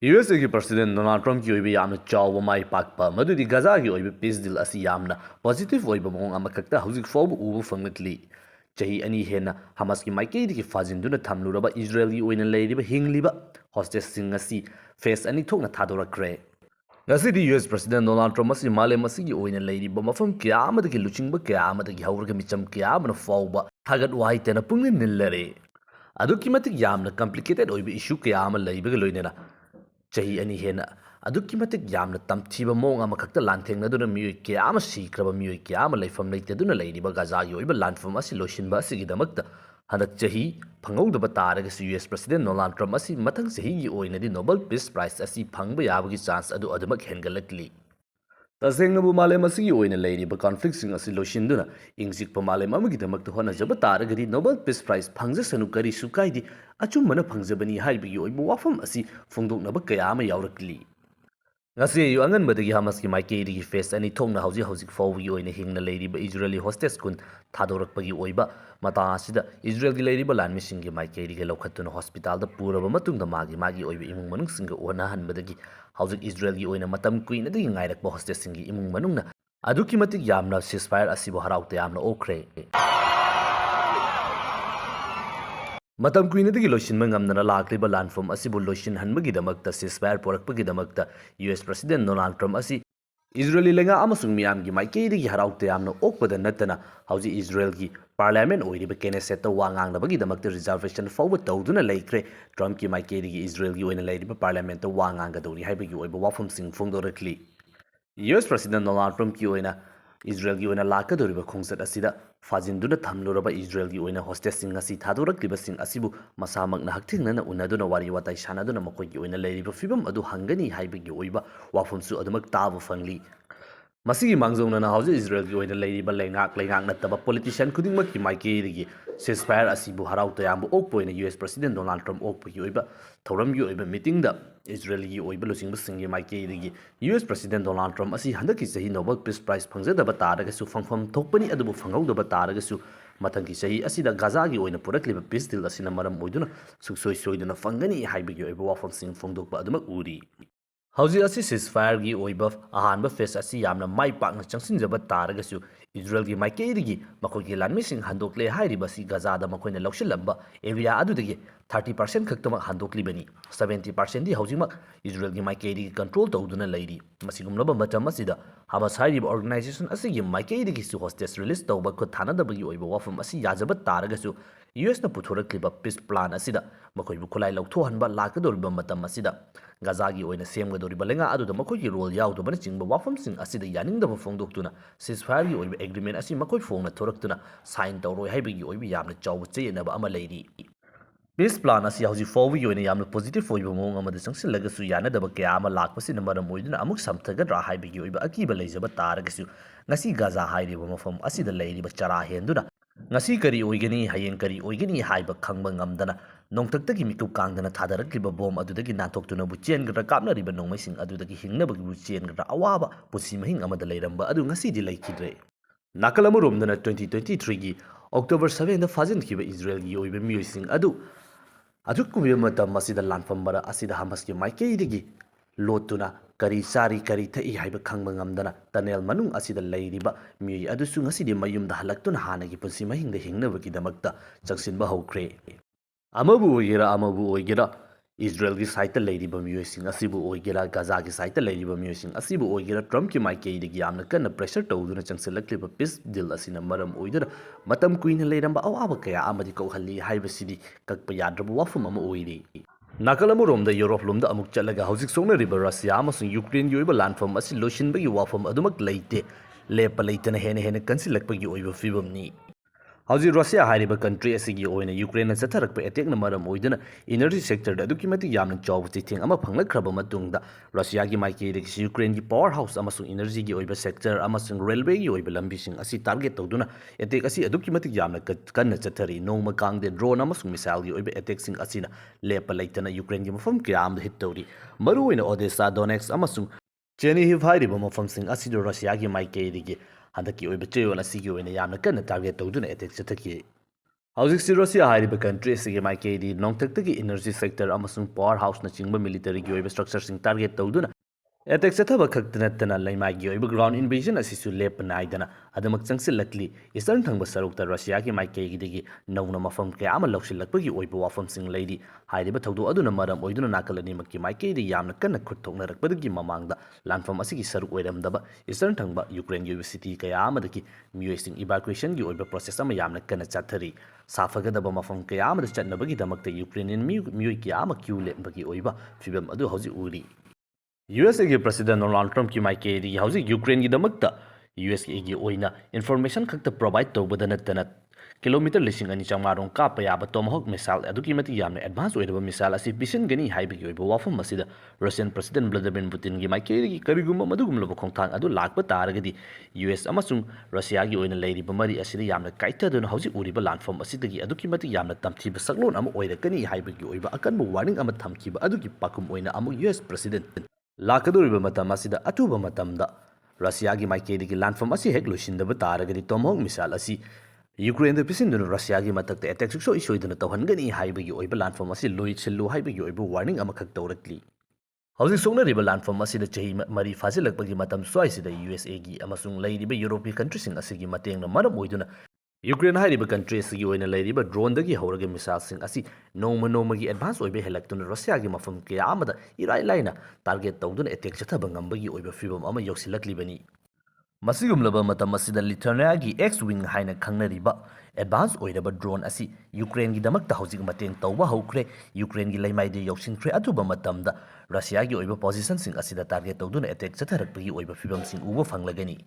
USA की President Donald Trump की ओइबे यामना चाव माई पाकपा मदुदि Gaza की ओइबे peace deal असी यामना positive ओइबे मोंग अमकक्ता हौजिक फाउब उबु फंगतली चही अनि हेना हमास की माइकेदी की फाजिंदुना थमलुरबा इजरायली ओइना लेरिबा हिंगलिबा hostage सिंग असी फेस अनि थोकना थादोरक्रे ngasi US President Donald Trump asi malem asi gi oina leiriba mafam kya amadagi luchingba kya amadagi hawrga micham kya amana fawba thagat wai tena pungin nillare aduki matik yamna complicated oibi issue kya ama leibaga loinena chahi ani hena aduki matik yamna tamthiba mong ama khakta lanthengna duna mioi kya ama sikraba mioi kya ama leifam leite duna leiriba Gaza gi oiba landform asi loishinba asi gi damakta hanak chahi phangauda taraga US President Donald Trump asi mathang chahi gi oinadi Nobel Peace Prize asi phangba yabagi chance adu adumak hengalakli tasengnabu malem asi gi oina leiriba conflict sing asi loishinduna ingsikpa malem amagi damakta hona jaba taragadi Nobel Peace Prize phangja sanu kari sukaidi achumana phangjabani haibigi oibu wafam asi phongdoknaba kaya ama yaurakli ngasi yu Nganbadagi Hamas ki maikeidigi face ani thongna hauzik fawgi oina hingna leiriba Israeli hostage kun thadorakpagi oiba mata asida Israel gi leiriba lanmising gi maikeidigi lokhattuna hospital da puraba matungda magi oiba imung manung singa ona hanbadagi hauzik Israel gi oina matam kuina dagi ngairakba hostage singi imung manungna aduki matik yamna ceasefire asibo haraute yamna okre matam kuinadagi loishinma ngamnana lakliba landform asibu loishin hanbagidamagta ceasefire porakpagidamagta US President Donald Trump asi Israeli lenga amasung miyamgi maikeidagi haraute yamna okpada natana hauji Israel gi parliament oiriba Knesset ta wangangnabagidamagta reservation fawba tawduna leikre Trump ki maikeidagi Israel gi oina leiriba parliament ta wangangadori haibagi oiba wafam sing phongdorakli US President Donald Trump ki oina Israel gi oina lakadoriba khongset asida fajinduna thamluraba Israel gi oina hostage sing asi thadorakliba sing asibu masamakna hakthingna unaduna wari watai sanaduna makoi gi oina leiriba fibam adu hangani haibagi oiba wafumsu adumak tabu fangli masigi mangzongna hauji Israel gi oina leiriba lengak nataba politician khudingmak ki maikeidagi ceasefire asibu haraute yambu okpoina US President Donald Trump okpagi oiba thoram gi oiba meeting da Israel gi oiba losingba singi maikeidagi US President Donald Trump asi handaki sahi Nobel Peace Prize phangjadaba taragasu phangpham thokpani adubu phanghaudaba taragasu mathangki sahi asida Gaza gi oina purakliba peace deal asina maram oiduna suksoi soiduna fangani haibagi oiba wafam sing phongdokba adumak uri hauji asi ceasefire gi oiba ahanba face asi yamna mai pakna changsinjaba taragasu Israel gi maikeidagi makogi lanmising handokle hairiba si Gaza da makoina lokshilamba area adudagi 30% khaktamak handoklibani 70% di haujimak Israel gi maikeidagi control tawduna leiri masigumlaba matam asida Hamas hairiba organization asigi maikeidagi su hostage release tawba ko thanadabagi oiba wafam asi yajaba taragasu US na puthorakliba peace plan asida makoibu khulai lauthohanba lakadoriba matam asida Gaza gi oina semgadoriba lenga aduda makoigi role yaudobana chingba wafamsing asida yaningdaba phongdoktuna ceasefire gi oiba agreement asi makoi phongna thoraktuna sign tawroi haibagi oiba yamna chawba cheyenaba ama leiri peace plan asi hauji fawbi oina yamna positive oiba mong amada changsilagasu yanadaba kaya ama lakpasina maram oiduna amuk samthagadra haibagi oiba akiba leijaba taragasu ngasi Gaza hairiba mafam asida leiriba chara henduna ngasi kari oigani hayeng kari oigani haiba khangba ngamdana nongtaktagi mitu kangdana thadarakliba bom adudagi nathoktunabu chengra kapnariba nongmaising adudagi hingnabagi bu chengra awaba pusi mahing amada leiramba adu ngasi di laikidre nakalamu romdana 2023 gi October 7 da fajinkiba Israel gi oiba miyoising adu adukubi matam masida lanfambara asida Hamas ki maikeidagi lotuna kari sari kari thai haiba khangba ngamdana tunnel manung asida leiriba mi adusu ngasidi mayumda halaktuna hanagi punsi mahingda hingnabagi damakta chaksinba hokre amabu oigera Israel gi site leiriba miyoising asibu oigera Gaza gi site leiriba miyoising asibu oigera Trump ki maikeidagi yamna kana pressure tawduna changsilakliba peace deal asina maram oiduna matam kuina leiramba awaba kaya amadi kauhalli haibasidi kakpa yadrabu wafum ama oiri Nakalamu romda Europe lomda amuk chalaga hauzik songna riba Russia amasung Ukraine yoiba landform asi loishinbagi wafam adumak leite lepa leitana hena kansilakpagi oiba fibamni hauji Russia hairiba country asigi oina Ukraine chatharakpa attack na maram oiduna energy sector da adukimati yamna chawba chitheng ama phanglakraba matungda Russia gi maikeide gi Ukraine gi power house amasung energy gi oiba sector amasung railway gi oiba lambising asi target tawduna attack asi adukimati yamna kanna chathari nongma kangde drone amasung missile gi oiba attack sing asina lepa leitana Ukraine gi mafam kiyamda hit tawri maru oina Odessa Donetsk amasung Chernihiv hairiba mafam sing asi Russia gi maikeide gi handaki oiba cheyol asigi oina yamna kanna target tawduna attack chathaki ꯍꯧꯖꯤꯛꯁꯤ Russia ꯍꯥꯏꯔꯤꯕ country ꯑꯁꯤꯒꯤ ꯃꯥꯏꯀꯩꯗꯤ ꯅꯣꯡꯊꯛꯇꯒꯤ energy sector ꯑꯃꯁꯨꯡ power ꯍꯥꯎꯁꯅꯆꯤꯡꯕ ꯃꯤꯂꯤꯇꯔꯤꯒꯤ ꯑꯣꯏꯕ ꯁ꯭ꯇ꯭ꯔꯛꯆꯔꯁꯤꯡ target ꯇꯧꯗꯨꯅ attack ꯆꯠꯊꯕ ꯈꯛꯇ ꯅꯠꯇꯅ ꯂꯩꯃꯥꯏꯒꯤ ꯑꯣꯏꯕ ꯒ꯭ꯔꯥꯎꯟ ꯏꯟꯚꯦꯖꯟ ꯑꯁꯤꯁꯨ ꯂꯦꯞꯄ ꯅꯥꯏꯗꯅ ꯑꯗꯨꯃꯛ ꯆꯪꯁꯤꯜꯂꯛꯂꯤ ꯏꯁꯇꯔꯟ ꯊꯪꯕ ꯁꯔꯨꯛꯇ ꯔꯁꯤꯌꯥꯒꯤ ꯃꯥꯏꯀꯩꯗꯒꯤ ꯅꯧꯅ ꯃꯐꯝ ꯀꯌꯥ ꯑꯃ ꯂꯧꯁꯤꯜꯂꯛꯄꯒꯤ ꯑꯣꯏꯕ ꯋꯥꯐꯝꯁꯤꯡ ꯂꯩꯔꯤ ꯍꯥꯏꯔꯤꯕ ꯊꯧꯗꯣꯛ ꯑꯗꯨꯅ ꯃꯔꯝ ꯑꯣꯏꯗꯨꯅ ꯅꯥꯀꯜ ꯑꯅꯤꯃꯛꯀꯤ ꯃꯥꯏꯀꯩꯗ ꯌꯥꯝꯅ ꯀꯟꯅ ꯈꯨꯠ ꯊꯣꯛꯅꯔꯛꯄꯗꯒꯤ ꯃꯃꯥꯡꯗ ꯂꯥꯟꯐꯝ ꯑꯁꯤꯒꯤ ꯁꯔꯨꯛ ꯑꯣꯏꯔꯝꯗꯕ ꯏꯁꯇꯔꯟ ꯊꯪꯕ ꯌꯨꯀ꯭ꯔꯦꯟꯒꯤ ꯑꯣꯏꯕ ꯁꯤꯇꯤ ꯀꯌꯥ ꯑꯃꯗꯒꯤ ꯃꯤꯑꯣꯏꯁꯤꯡ ꯏꯚꯥꯀ꯭ꯌꯨꯌꯦꯁꯟꯒꯤ ꯑꯣꯏꯕ ꯄ꯭ꯔꯣꯁꯦꯁ ꯑꯃ ꯌꯥꯝꯅ ꯀꯟꯅ ꯆꯠꯊꯔꯤ ꯁꯥꯐꯒꯗꯕ ꯃꯐꯝ ꯀꯌꯥ ꯑꯃꯗ ꯆꯠꯅꯕꯒꯤꯗꯃꯛꯇ ꯌꯨꯀ꯭ꯔꯦꯅꯤꯌꯟ ꯃꯤꯑꯣꯏ ꯀꯌꯥ ꯑꯃ ꯀ꯭ꯌꯨ ꯂꯦꯞꯄꯒꯤ ꯑꯣꯏꯕ ꯐꯤꯚꯝ ꯑꯗꯨ ꯍꯧꯖꯤꯛ ꯎꯔꯤ ꯌꯨꯑꯦꯁꯑꯦꯒꯤ ꯄ꯭ꯔꯁꯤꯗꯦꯟ ꯗꯣꯅꯥꯜꯗ ꯇ꯭ꯔꯝꯞꯀꯤ ꯃꯥꯏꯀꯩꯗꯒꯤ ꯍꯧꯖꯤꯛ ꯌꯨꯀ꯭ꯔꯦꯟꯒꯤꯗꯃꯛꯇ ꯌꯨꯑꯦꯁꯑꯦꯒꯤ ꯑꯣꯏꯅ ꯏꯟꯐꯣꯔꯃꯦꯁꯟ ꯈꯛꯇ ꯄ꯭ꯔꯣꯚꯥꯏꯗ ꯇꯧꯕꯗ ꯅꯠꯇꯅ ꯀꯤꯂꯣꯃꯤꯇꯔ 2,200 ꯀꯥꯞꯄ ꯌꯥꯕ ꯇꯣꯃꯥꯍꯣꯛ ꯃꯤꯁꯥꯏꯜ ꯑꯗꯨꯛꯀꯤ ꯃꯇꯤꯛ ꯌꯥꯝꯅ ꯑꯦꯗꯚꯥꯟꯁ ꯑꯣꯏꯔꯕ ꯃꯤꯁꯥꯏꯜ ꯑꯁꯤ ꯄꯤꯁꯤꯟꯒꯅꯤ ꯍꯥꯏꯕꯒꯤ ꯑꯣꯏꯕ ꯋꯥꯐꯝ ꯑꯁꯤꯗ ꯔꯁꯤꯌꯟ ꯄ꯭ꯔꯁꯤꯗꯦꯟ ꯚ꯭ꯂꯥꯗꯤꯃꯤꯔ ꯄꯨꯇꯤꯟꯒꯤ ꯃꯥꯏꯀꯩꯗꯒꯤ ꯀꯔꯤꯒꯨꯝꯕ ꯃꯗꯨꯒꯨꯝꯂꯕ ꯈꯣꯡꯊꯥꯡ ꯑꯗꯨ ꯂꯥꯛꯄ ꯇꯥꯔꯒꯗꯤ ꯌꯨꯑꯦꯁ ꯑꯃꯁꯨꯡ ꯔꯁꯤꯌꯥꯒꯤ ꯑꯣꯏꯅ ꯂꯩꯔꯤꯕ ꯃꯔꯤ ꯑꯁꯤꯗ ꯌꯥꯝꯅ ꯀꯥꯏꯊꯗꯨꯅ ꯍꯧꯖꯤꯛ ꯎꯔꯤꯕ ꯂꯥꯟꯐꯝ ꯑꯁꯤꯗꯒꯤ ꯑꯗꯨꯛꯀꯤ ꯃꯇꯤꯛ ꯌꯥꯝꯅ ꯇꯝꯊꯤꯕ ꯁꯛꯂꯣꯟ ꯑꯃ ꯑꯣꯏꯔꯛꯀꯅꯤ ꯍꯥꯏꯕꯒꯤ ꯑꯣꯏꯕ ꯑꯀꯟꯕ ꯋꯥꯔꯅꯤꯡ ꯑꯃ ꯊꯝꯈꯤꯕ ꯑꯗꯨꯒꯤ ꯄꯥꯎꯈꯨꯝ ꯑꯣꯏꯅ ꯑꯃꯨꯛ ꯌꯨꯑꯦꯁ ꯄ꯭ꯔꯁꯤꯗꯦꯟ ꯂꯥꯛꯀꯗꯧꯔꯤꯕ ꯃꯇꯝ ꯑꯁꯤꯗ ꯑꯊꯨꯕ ꯃꯇꯝꯗ ꯔꯁꯤꯌꯥꯒꯤ ꯃꯥꯏꯀꯩꯗꯒꯤ ꯂꯥꯟꯐꯝ ꯑꯁꯤ ꯍꯦꯛ ꯂꯣꯏꯁꯤꯟꯗꯕ ꯇꯥꯔꯒꯗꯤ ꯇꯣꯃꯥꯍꯣꯛ ꯃꯤꯁꯥꯏꯜ ꯑꯁꯤ ꯌꯨꯀ꯭ꯔꯦꯟꯗ ꯄꯤꯁꯤꯟꯗꯨꯅ ꯔꯁꯤꯌꯥꯒꯤ ꯃꯊꯛꯇ ꯑꯦꯇꯦꯛ ꯁꯨꯡꯁꯣꯏ ꯁꯣꯏꯗꯅ ꯇꯧꯍꯟꯒꯅꯤ ꯍꯥꯏꯕꯒꯤ ꯑꯣꯏꯕ ꯂꯥꯟꯐꯝ ꯑꯁꯤ ꯂꯣꯏꯁꯤꯜꯂꯨ ꯍꯥꯏꯕꯒꯤ ꯑꯣꯏꯕ ꯋꯥꯔꯅꯤꯡ ꯑꯃꯈꯛ ꯇꯧꯔꯛꯂꯤ ꯍꯧꯖꯤꯛ ꯁꯣꯛꯅꯔꯤꯕ ꯂꯥꯟꯐꯝ ꯑꯁꯤꯗ ꯆꯍꯤ 4 ꯐꯥꯖꯤꯜꯂꯛꯄꯒꯤ ꯃꯇꯝ ꯁ꯭ꯋꯥꯏꯁꯤꯗ ꯌꯨꯑꯦꯁꯑꯦꯒꯤ ꯑꯃꯁꯨꯡ ꯂꯩꯔꯤꯕ ꯌꯨꯔꯣꯄीय ꯀꯟꯇ꯭ꯔꯤꯁꯤꯡ ꯑꯁꯤꯒꯤ ꯃꯇꯦꯡꯅ ꯃꯔꯝ ꯑꯣꯏꯗꯨꯅ ꯌꯨꯀ꯭ꯔꯦꯟ ꯍꯥꯏꯔꯤꯕ ꯀꯟꯇ꯭ꯔꯤ ꯑꯁꯤꯒꯤ ꯑꯣꯏꯅ ꯂꯩꯔꯤꯕ ꯗ꯭ꯔꯣꯟꯗꯒꯤ ꯍꯧꯔꯒ ꯃꯤꯁꯥꯏꯜꯁꯤꯡ ꯑꯁꯤ ꯅꯣꯡꯃ ꯅꯣꯡꯃꯒꯤ ꯑꯦꯗꯚꯥꯟꯁ ꯑꯣꯏꯕ ꯍꯦꯜꯂꯛꯇꯨꯅ ꯔꯁꯤꯌꯥꯒꯤ ꯃꯐꯝ ꯀꯌꯥ ꯑꯃꯗ ꯏꯔꯥꯏ ꯂꯥꯏꯅ ꯇꯥꯔꯒꯦꯠ ꯇꯧꯗꯨꯅ ꯑꯦꯇꯦꯛ ꯆꯠꯊꯕ ꯉꯝꯕꯒꯤ ꯑꯣꯏꯕ ꯐꯤꯚꯝ ꯑꯃ ꯌꯧꯁꯤꯜꯂꯛꯂꯤꯕꯅꯤ ꯃꯁꯤꯒꯨꯝꯂꯕ ꯃꯇꯝ ꯑꯁꯤꯗ ꯂꯤꯊꯨꯌꯥꯅꯤꯌꯥꯒꯤ ꯑꯦꯛꯁ-ꯋꯤꯡ ꯍꯥꯏꯅ ꯈꯪꯅꯔꯤꯕ ꯑꯦꯗꯚꯥꯟꯁ ꯑꯣꯏꯔꯕ ꯗ꯭ꯔꯣꯟ ꯑꯁꯤ ꯌꯨꯀ꯭ꯔꯦꯟꯒꯤꯗꯃꯛꯇ ꯍꯧꯖꯤꯛ ꯃꯇꯦꯡ ꯇꯧꯕ ꯍꯧꯈ꯭ꯔꯦ ꯌꯨꯀ꯭ꯔꯦꯟꯒꯤ ꯂꯩꯃꯥꯏꯗ ꯌꯧꯁꯤꯟꯈ꯭ꯔꯦ ꯑꯊꯨꯕ ꯃꯇꯝꯗ ꯔꯁꯤꯌꯥꯒꯤ ꯑꯣꯏꯕ ꯄꯣꯖꯤꯁꯟꯁꯤꯡ ꯑꯁꯤꯗ ꯇꯥꯔꯒꯦꯠ ꯇꯧꯗꯨꯅ ꯑꯦꯇꯦꯛ ꯆꯠꯊꯔꯛꯄꯒꯤ ꯑꯣꯏꯕ ꯐꯤꯚꯝꯁꯤꯡ ꯎꯕ ꯐꯪꯂꯒꯅꯤ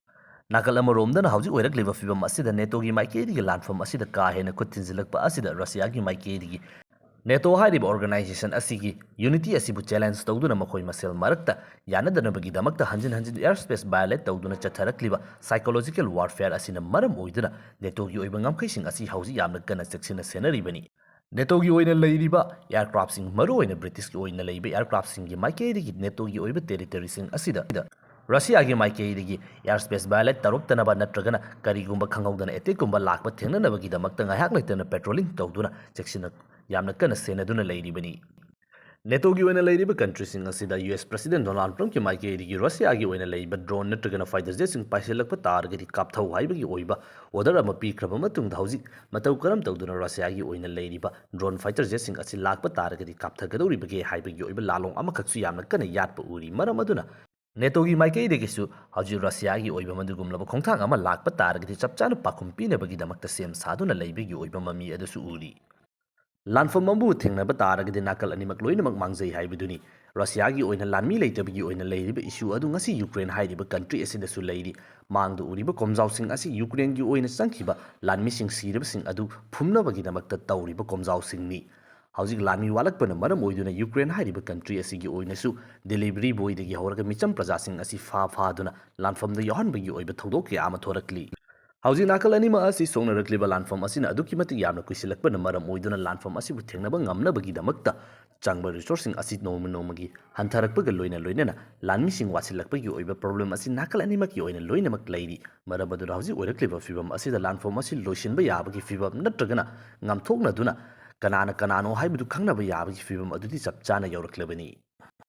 ꯅꯥꯀꯜ ꯑꯃꯔꯣꯝꯗꯅ ꯍꯧꯖꯤꯛ ꯑꯣꯏꯔꯛꯂꯤꯕ ꯐꯤꯚꯝ ꯑꯁꯤꯗ ꯅꯦꯇꯣꯒꯤ ꯃꯥꯏꯀꯩꯗꯒꯤ ꯂꯥꯟꯐꯝ ꯑꯁꯤꯗ ꯀꯥ ꯍꯦꯟꯅ ꯈꯨꯠ ꯊꯤꯟꯖꯤꯜꯂꯛꯄ ꯑꯁꯤꯗ ꯔꯁꯤꯌꯥꯒꯤ ꯃꯥꯏꯀꯩꯗꯒꯤ ꯅꯦꯇꯣ ꯍꯥꯏꯔꯤꯕ ꯑꯣꯔꯒꯅꯥꯏꯖꯦꯁꯟ ꯑꯁꯤꯒꯤ ꯌꯨꯅꯤꯇꯤ ꯑꯁꯤꯕꯨ ꯆꯦꯂꯦꯟꯖ ꯇꯧꯗꯨꯅ ꯃꯈꯣꯏ ꯃꯁꯦꯜ ꯃꯔꯛꯇ ꯌꯥꯅꯗꯅꯕꯒꯤꯗꯃꯛꯇ ꯍꯟꯖꯤꯟ ꯍꯟꯖꯤꯟ ꯑꯦꯌꯔ ꯁ꯭ꯄꯦꯁ ꯚꯥꯏꯑꯣꯂꯦꯠ ꯇꯧꯗꯨꯅ ꯆꯠꯊꯔꯛꯂꯤꯕ ꯁꯥꯏꯀꯣꯂꯣꯖꯤꯀꯦꯜ ꯋꯥꯔꯐꯦꯌꯔ ꯑꯁꯤꯅ ꯃꯔꯝ ꯑꯣꯏꯗꯨꯅ ꯅꯦꯇꯣꯒꯤ ꯑꯣꯏꯕ ꯉꯝꯈꯩꯁꯤꯡ ꯑꯁꯤ ꯍꯧꯖꯤꯛ ꯌꯥꯝꯅ ꯀꯟꯅ ꯆꯦꯛꯁꯤꯟꯅ ꯁꯦꯟꯅꯔꯤꯕꯅꯤ ꯅꯦꯇꯣꯒꯤ ꯑꯣꯏꯅ ꯂꯩꯔꯤꯕ ꯑꯦꯌꯔꯀ꯭ꯔꯥꯐꯁꯤꯡ ꯃꯔꯨꯑꯣꯏꯅ ꯕ꯭ꯔꯤꯇꯤꯁꯀꯤ ꯑꯣꯏꯅ ꯂꯩꯕ ꯑꯦꯌꯔꯀ꯭ꯔꯥꯐꯁꯤꯡꯒꯤ ꯃꯥꯏꯀꯩꯗꯒꯤ ꯅꯦꯇꯣꯒꯤ ꯑꯣꯏꯕ ꯇꯦꯔꯤꯇꯣꯔꯤꯁꯤꯡ ꯑꯁꯤꯗ ꯔꯁꯤꯌꯥꯒꯤ ꯃꯥꯏꯀꯩꯗꯒꯤ ꯑꯦꯌꯔ ꯁ꯭ꯄꯦꯁ ꯚꯥꯏꯑꯣꯂꯦꯠ ꯇꯧꯔꯛꯇꯅꯕ ꯅꯠꯇ꯭ꯔꯒꯅ ꯀꯔꯤꯒꯨꯝꯕ ꯈꯪꯍꯧꯗꯅ ꯑꯦꯇꯦꯛꯀꯨꯝꯕ ꯂꯥꯛꯄ ꯊꯦꯡꯅꯅꯕꯒꯤꯗꯃꯛꯇ ꯉꯥꯏꯍꯥꯛ ꯂꯩꯇꯅ ꯄꯦꯇ꯭ꯔꯣꯂꯤꯡ ꯇꯧꯗꯨꯅ ꯆꯦꯛꯁꯤꯟꯅ ꯌꯥꯝꯅ ꯀꯟꯅ ꯁꯦꯟꯅꯗꯨꯅ ꯂꯩꯔꯤꯕꯅꯤ ꯅꯦꯇꯣꯒꯤ ꯑꯣꯏꯅ ꯂꯩꯔꯤꯕ ꯀꯟꯇ꯭ꯔꯤꯁꯤꯡ ꯑꯁꯤꯗ ꯌꯨꯑꯦꯁ ꯄ꯭ꯔꯁꯤꯗꯦꯟ ꯗꯣꯅꯥꯜꯗ ꯇ꯭ꯔꯝꯞꯀꯤ ꯃꯥꯏꯀꯩꯗꯒꯤ ꯔꯁꯤꯌꯥꯒꯤ ꯑꯣꯏꯅ ꯂꯩꯕ ꯗ꯭ꯔꯣꯟ ꯅꯠꯇ꯭ꯔꯒꯅ ꯐꯥꯏꯇꯔ ꯖꯦꯠꯁꯤꯡ ꯄꯥꯏꯁꯤꯜꯂꯛꯄ ꯇꯥꯔꯒꯗꯤ ꯀꯥꯞꯊꯧ ꯍꯥꯏꯕꯒꯤ ꯑꯣꯏꯕ ꯑꯣꯔꯗꯔ ꯑꯃ ꯄꯤꯈ꯭ꯔꯕ ꯃꯇꯨꯡꯗ ꯍꯧꯖꯤꯛ ꯃꯇꯧ ꯀꯔꯝ ꯇꯧꯗꯨꯅ ꯔꯁꯤꯌꯥꯒꯤ ꯑꯣꯏꯅ ꯂꯩꯔꯤꯕ ꯗ꯭ꯔꯣꯟ ꯐꯥꯏꯇꯔ ꯖꯦꯠꯁꯤꯡ ꯑꯁꯤ ꯂꯥꯛꯄ ꯇꯥꯔꯒꯗꯤ ꯀꯥꯞꯊꯒꯗꯧꯔꯤꯕꯒꯦ ꯍꯥꯏꯕꯒꯤ ꯑꯣꯏꯕ ꯂꯥꯂꯣꯡ ꯑꯃꯈꯛꯁꯨ ꯌꯥꯝꯅ ꯀꯟꯅ ꯌꯥꯠꯄ ꯎꯔꯤ ꯃꯔꯝ ꯑꯗꯨꯅ ꯅꯦꯇꯣꯒꯤ ꯃꯥꯏꯀꯩꯗꯒꯤꯁꯨ ꯍꯧꯖꯤꯛ ꯔꯁꯤꯌꯥꯒꯤ ꯑꯣꯏꯕ ꯃꯗꯨꯒꯨꯝꯂꯕ ꯈꯣꯡꯊꯥꯡ ꯑꯃ ꯂꯥꯛꯄ ꯇꯥꯔꯒꯗꯤ ꯆꯞ ꯆꯥꯅ ꯄꯥꯎꯈꯨꯝ ꯄꯤꯅꯕꯒꯤꯗꯃꯛꯇ ꯁꯦꯝ ꯁꯥꯗꯨꯅ ꯂꯩꯕꯒꯤ ꯑꯣꯏꯕ ꯃꯃꯤ ꯑꯗꯨꯁꯨ ꯎꯔꯤ ꯂꯥꯟꯐꯝ ꯑꯃꯕꯨ ꯊꯦꯡꯅꯕ ꯇꯥꯔꯒꯗꯤ ꯅꯥꯀꯜ ꯑꯅꯤꯃꯛ ꯂꯣꯏꯅꯃꯛ ꯃꯥꯡꯖꯩ ꯍꯥꯏꯕꯗꯨꯅꯤ ꯔꯁꯤꯌꯥꯒꯤ ꯑꯣꯏꯅ ꯂꯥꯟꯃꯤ ꯂꯩꯇꯕꯒꯤ ꯑꯣꯏꯅ ꯂꯩꯔꯤꯕ ꯏꯁꯨ ꯑꯗꯨ ꯉꯁꯤ ꯌꯨꯀ꯭ꯔꯦꯟ ꯍꯥꯏꯔꯤꯕ ꯀꯟꯇ꯭ꯔꯤ ꯑꯁꯤꯗꯁꯨ ꯂꯩꯔꯤ ꯃꯥꯡꯗ ꯎꯔꯤꯕ ꯀꯣꯝꯖꯥꯎꯁꯤꯡ ꯑꯁꯤ ꯌꯨꯀ꯭ꯔꯦꯟꯒꯤ ꯑꯣꯏꯅ ꯆꯪꯈꯤꯕ ꯂꯥꯟꯃꯤꯁꯤꯡ ꯁꯤꯔꯕꯁꯤꯡ ꯑꯗꯨ ꯐꯨꯝꯅꯕꯒꯤꯗꯃꯛꯇ ꯇꯧꯔꯤꯕ ꯀꯣꯝꯖꯥꯎꯁꯤꯡꯅꯤ ꯍꯧꯖꯤꯛ ꯂꯥꯟꯃꯤ ꯋꯥꯠꯂꯛꯄꯅ ꯃꯔꯝ ꯑꯣꯏꯗꯨꯅ ꯌꯨꯀ꯭ꯔꯦꯟ ꯍꯥꯏꯔꯤꯕ ꯀꯟꯇ꯭ꯔꯤ ꯑꯁꯤꯒꯤ ꯑꯣꯏꯅꯁꯨ ꯗꯦꯂꯤꯚꯔꯤ ꯕꯣꯏꯗꯒꯤ ꯍꯧꯔꯒ ꯃꯤꯆꯝ प्रजाꯁꯤꯡ ꯑꯁꯤ ꯐꯥꯗꯨꯅ ꯂꯥꯟꯐꯝꯗ ꯌꯥꯎꯍꯟꯕꯒꯤ ꯑꯣꯏꯕ ꯊꯧꯗꯣꯛ ꯀꯌꯥ ꯑꯃ ꯊꯣꯔꯛꯂꯤ ꯍꯧꯖꯤꯛ ꯅꯥꯀꯜ ꯑꯅꯤꯃꯛ ꯑꯁꯤ ꯁꯣꯛꯅꯔꯛꯂꯤꯕ ꯂꯥꯟꯐꯝ ꯑꯁꯤꯅ ꯑꯗꯨꯛꯀꯤ ꯃꯇꯤꯛ ꯌꯥꯝꯅ ꯀꯨꯏꯁꯤꯜꯂꯛꯄꯅ ꯃꯔꯝ ꯑꯣꯏꯗꯨꯅ ꯂꯥꯟꯐꯝ ꯑꯁꯤꯕꯨ ꯊꯦꯡꯅꯕ ꯉꯝꯅꯕꯒꯤꯗꯃꯛꯇ ꯆꯪꯕ ꯔꯤꯁꯣꯔꯁꯁꯤꯡ ꯑꯁꯤ ꯅꯣꯡꯃ ꯅꯣꯡꯃꯒꯤ ꯍꯟꯊꯔꯛꯄꯒ ꯂꯣꯏꯅꯅ ꯂꯥꯟꯃꯤꯁꯤꯡ ꯋꯥꯠꯁꯤꯜꯂꯛꯄꯒꯤ ꯑꯣꯏꯕ ꯄ꯭ꯔꯣꯕ꯭ꯂꯦꯝ ꯑꯁꯤ ꯅꯥꯀꯜ ꯑꯅꯤꯃꯛꯀꯤ ꯑꯣꯏꯅ ꯂꯣꯏꯅꯃꯛ ꯂꯩꯔꯤ ꯃꯔꯝ ꯑꯗꯨꯅ ꯍꯧꯖꯤक ꯑꯣꯏꯔꯛꯂꯤꯕ ꯐꯤꯚꯝ ꯑꯁꯤꯗ ꯂꯥꯟꯐꯝ ꯑꯁꯤ ꯂꯣꯏꯁꯤꯟꯕ ꯌꯥꯕꯒꯤ ꯐꯤꯚꯝ ꯅꯠꯇ꯭ꯔꯒꯅ ꯉꯥꯝꯊꯣꯛꯅꯗꯨꯅ ꯀꯅꯥꯅ ꯀꯅꯥꯅꯣ ꯍꯥꯏꯕꯗꯨ ꯈꯪꯅꯕ ꯌꯥꯕꯒꯤ ꯐꯤꯚꯝ ꯑꯗꯨꯗꯤ ꯆꯞ ꯆꯥꯅ ꯌꯧꯔꯛꯂꯕꯅꯤ